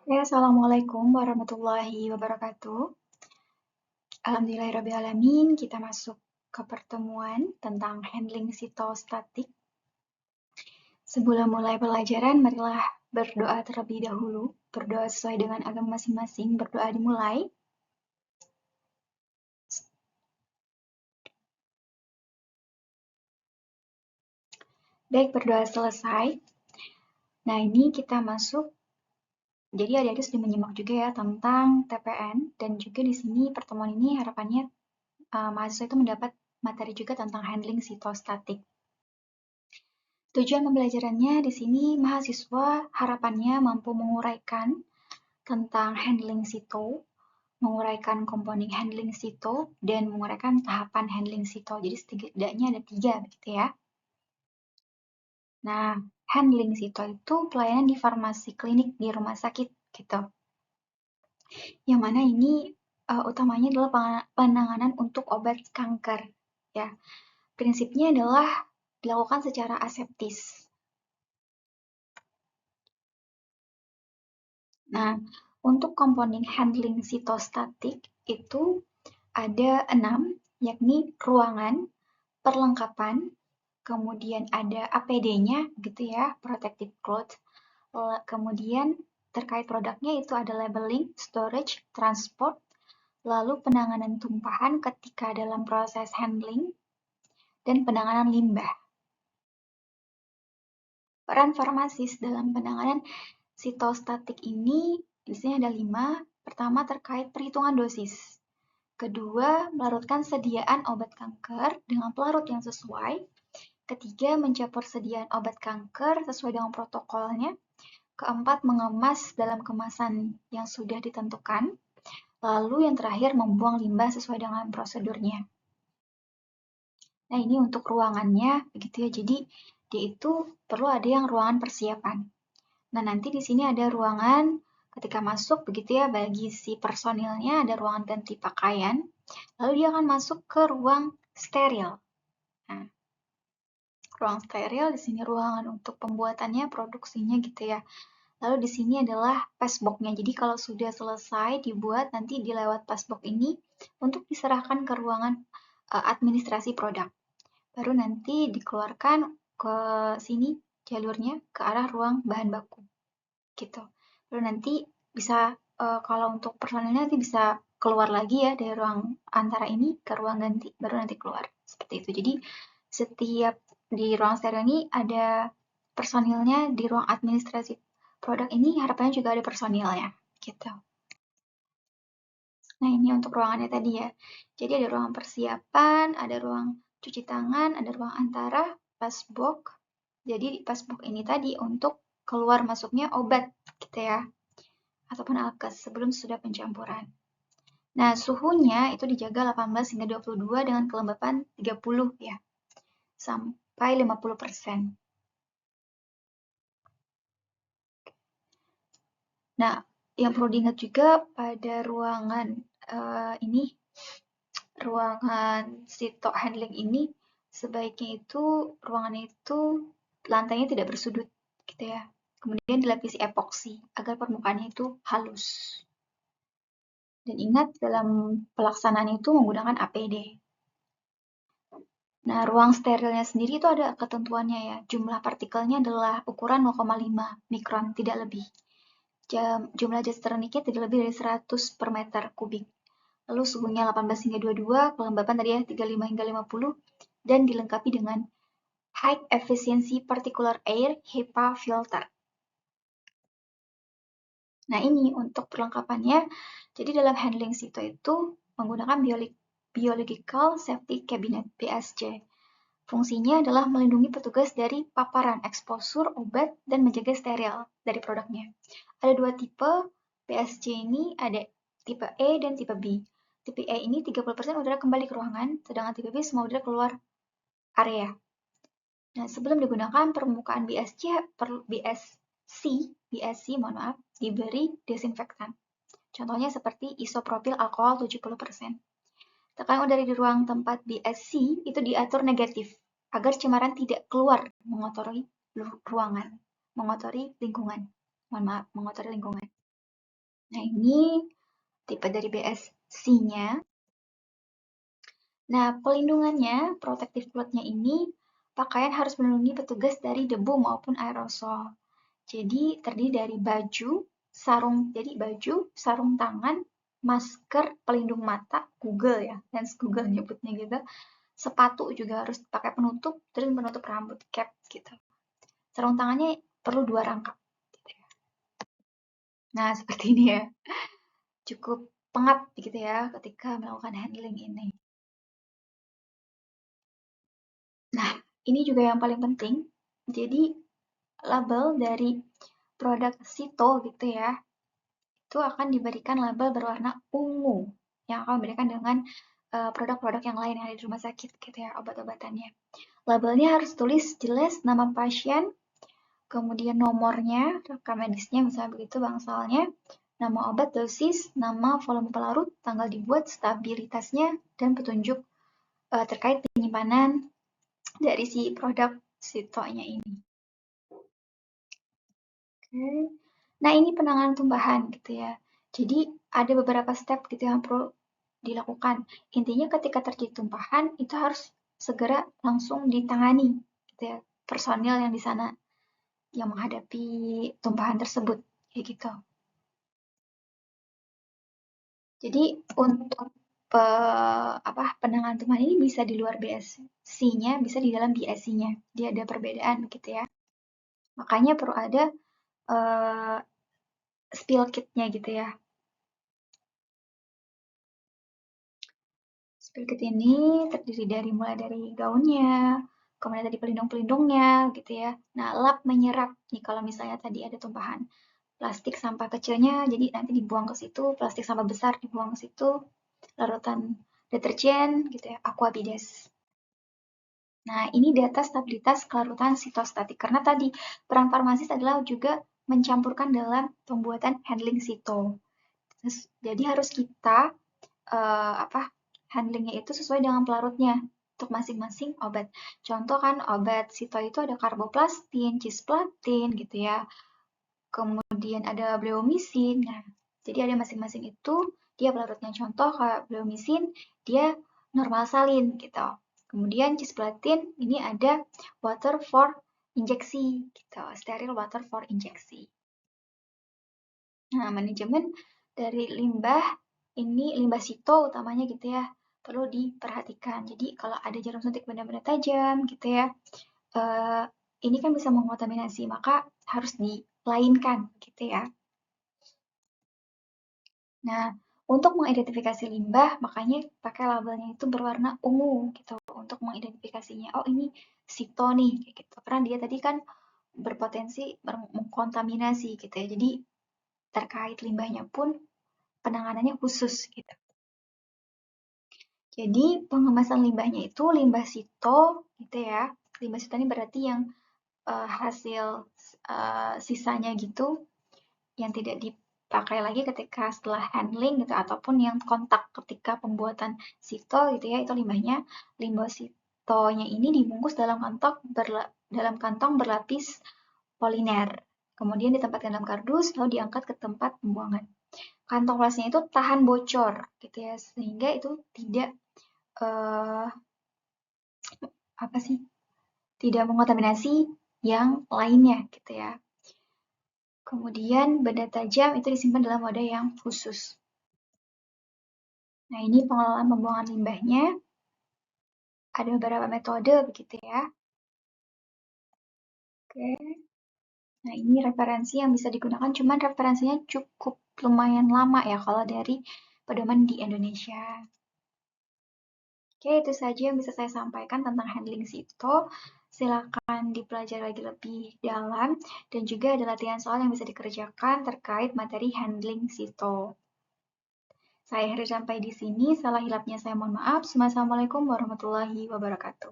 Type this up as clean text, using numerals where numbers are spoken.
Ya, Assalamualaikum warahmatullahi wabarakatuh. Alhamdulillahirrabbilalamin, kita masuk ke pertemuan tentang handling sitostatik. Sebelum mulai pelajaran, marilah berdoa terlebih dahulu. Berdoa sesuai dengan agama masing-masing, berdoa dimulai. Baik, berdoa selesai. Nah, ini kita masuk. Jadi adik-adik sudah menyimak juga ya tentang TPN, dan juga di sini pertemuan ini harapannya mahasiswa itu mendapat materi juga tentang handling sitostatik. Tujuan pembelajarannya di sini mahasiswa harapannya mampu menguraikan tentang handling sito, menguraikan komponen handling sito, dan menguraikan tahapan handling sito. Jadi setidaknya ada 3 begitu ya. Nah, handling sito itu pelayanan di farmasi klinik di rumah sakit gitu. Yang mana ini utamanya adalah penanganan untuk obat kanker ya. Prinsipnya adalah dilakukan secara aseptis. Nah, untuk komponen handling sitostatik itu ada 6, yakni ruangan, perlengkapan, kemudian ada APD-nya gitu ya, protective cloth, kemudian terkait produknya itu ada labeling, storage, transport, lalu penanganan tumpahan ketika dalam proses handling, dan penanganan limbah. Peran farmasis dalam penanganan sitostatik ini di sini ada 5. Pertama terkait perhitungan dosis. Kedua, melarutkan sediaan obat kanker dengan pelarut yang sesuai. Ketiga, mencampur sediaan obat kanker sesuai dengan protokolnya. Keempat, mengemas dalam kemasan yang sudah ditentukan. Lalu yang terakhir, membuang limbah sesuai dengan prosedurnya. Nah, ini untuk ruangannya, begitu ya. Jadi, dia itu perlu ada yang ruangan persiapan. Nah, nanti di sini ada ruangan ketika masuk, begitu ya, bagi si personilnya ada ruangan ganti pakaian. Lalu dia akan masuk ke ruang steril. Nah, ruang steril di sini ruangan untuk pembuatannya, produksinya gitu ya. Lalu di sini adalah passbox-nya. Jadi kalau sudah selesai dibuat, nanti dilewat passbox ini untuk diserahkan ke ruangan administrasi produk. Baru nanti dikeluarkan ke sini jalurnya ke arah ruang bahan baku. Gitu. Baru nanti bisa kalau untuk personilnya nanti bisa keluar lagi ya dari ruang antara ini ke ruang ganti, baru nanti keluar. Seperti itu. Jadi setiap di ruang steril ini ada personilnya, di ruang administrasi produk ini harapannya juga ada personilnya. Gitu. Nah, ini untuk ruangannya tadi ya. Jadi ada ruang persiapan, ada ruang cuci tangan, ada ruang antara, passbox. Jadi passbox ini tadi untuk keluar masuknya obat gitu ya. Ataupun alkes sebelum sudah pencampuran. Nah, suhunya itu dijaga 18 hingga 22 dengan kelembapan 30 ya. Sampai 50%. Nah, yang perlu diingat juga pada ruangan ini, ruangan sito handling ini, sebaiknya itu ruangannya itu lantainya tidak bersudut gitu ya. Kemudian dilapisi epoksi agar permukaannya itu halus. Dan ingat dalam pelaksanaan itu menggunakan APD. Nah, ruang sterilnya sendiri itu ada ketentuannya ya. Jumlah partikelnya adalah ukuran 0,5 mikron, tidak lebih. Jumlah gas terniknya tidak lebih dari 100 per meter kubik. Lalu suhunya 18 hingga 22, kelembapan tadi ya 35 hingga 50, dan dilengkapi dengan High Efficiency Particular Air HEPA filter. Nah, ini untuk perlengkapannya. Jadi dalam handling sito itu menggunakan Biological Safety Cabinet (BSC). Fungsinya adalah melindungi petugas dari paparan eksposur obat dan menjaga steril dari produknya. Ada 2 tipe BSC ini, ada tipe E dan tipe B. Tipe E ini 30% udara kembali ke ruangan, sedangkan tipe B semua udara keluar area. Nah, sebelum digunakan permukaan BSC, mohon maaf, diberi desinfektan. Contohnya seperti isopropil alkohol 70%. Tekanan udara di ruang tempat BSC itu diatur negatif agar cemaran tidak keluar mengotori ruangan, mengotori lingkungan. Mohon maaf, mengotori lingkungan. Nah, ini tipe dari BSC-nya. Nah, pelindungannya, protective cloth-nya ini, pakaian harus melindungi petugas dari debu maupun aerosol. Jadi terdiri dari baju, jadi baju, sarung tangan, masker, pelindung mata, Google ya, lens Google nyebutnya gitu. Sepatu juga harus pakai penutup, terus penutup rambut, cap gitu. Sarung tangannya perlu 2 rangkap. Gitu ya. Nah, seperti ini ya. Cukup pengap gitu ya ketika melakukan handling ini. Nah, ini juga yang paling penting. Jadi, label dari produk Sito gitu ya, itu akan diberikan label berwarna ungu yang akan memberikan dengan produk-produk yang lain yang ada di rumah sakit gitu ya, obat-obatannya. Labelnya harus tulis jelas nama pasien, kemudian nomornya, rekam medisnya misalnya begitu bangsalnya, nama obat, dosis, nama volume pelarut, tanggal dibuat, stabilitasnya, dan petunjuk terkait penyimpanan dari si produk Sitonya ini. Oke. Nah, ini penanganan tumpahan gitu ya. Jadi ada beberapa step gitu yang perlu dilakukan. Intinya ketika terjadi tumpahan itu harus segera langsung ditangani gitu ya. Personil yang di sana yang menghadapi tumpahan tersebut kayak gitu. Jadi untuk penanganan tumpahan ini bisa di luar BSC-nya, bisa di dalam BSC-nya. Dia ada perbedaan gitu ya. Makanya perlu ada uh, spill kit-nya gitu ya. Spill kit ini terdiri dari mulai dari gaunnya, kemudian tadi pelindung-pelindungnya gitu ya. Nah, lap menyerap nih kalau misalnya tadi ada tumpahan plastik sampah kecilnya, jadi nanti dibuang ke situ, plastik sampah besar dibuang ke situ, larutan deterjen gitu ya, aquabides. Nah, ini data stabilitas kelarutan sitostatik karena tadi peran farmasis adalah juga mencampurkan dalam pembuatan handling sito. Jadi harus kita handlingnya itu sesuai dengan pelarutnya untuk masing-masing obat. Contoh kan obat sito itu ada karboplastin, cisplatin gitu ya. Kemudian ada bleomisin. Nah, jadi ada masing-masing itu dia pelarutnya. Contoh kayak bleomisin dia normal salin gitu. Kemudian cisplatin ini ada water for injeksi gitu, steril water for injeksi. Nah, manajemen dari limbah ini limbah sito utamanya gitu ya, perlu diperhatikan. Jadi kalau ada jarum suntik benda-benda tajam gitu ya, eh, ini kan bisa mengontaminasi, maka harus dilainkan gitu ya. Nah, untuk mengidentifikasi limbah, makanya pakai labelnya itu berwarna ungu gitu untuk mengidentifikasinya. Oh, ini sito nih kayak gitu. Karena dia tadi kan berpotensi mengkontaminasi gitu ya. Jadi terkait limbahnya pun penanganannya khusus gitu. Jadi pengemasan limbahnya itu limbah sito gitu ya. Limbah sito ini berarti yang hasil sisanya gitu yang tidak dipakai lagi ketika setelah handling gitu ataupun yang kontak ketika pembuatan sito gitu ya, itu limbahnya. Limbah sitonya ini dibungkus dalam kantong berlapis poliner. Kemudian ditempatkan dalam kardus lalu diangkat ke tempat pembuangan. Kantong plastiknya itu tahan bocor gitu ya sehingga itu tidak uh, tidak mengontaminasi yang lainnya gitu ya. Kemudian benda tajam itu disimpan dalam wadah yang khusus. Nah, ini pengelolaan pembuangan limbahnya. Ada beberapa metode begitu ya. Oke. Nah, ini referensi yang bisa digunakan, cuman referensinya cukup lumayan lama ya kalau dari pedoman di Indonesia. Oke, itu saja yang bisa saya sampaikan tentang handling sito. Silakan dipelajari lagi lebih dalam dan juga ada latihan soal yang bisa dikerjakan terkait materi handling sito. Saya akhiri sampai di sini. Salah hilapnya saya mohon maaf. Wassalamualaikum warahmatullahi wabarakatuh.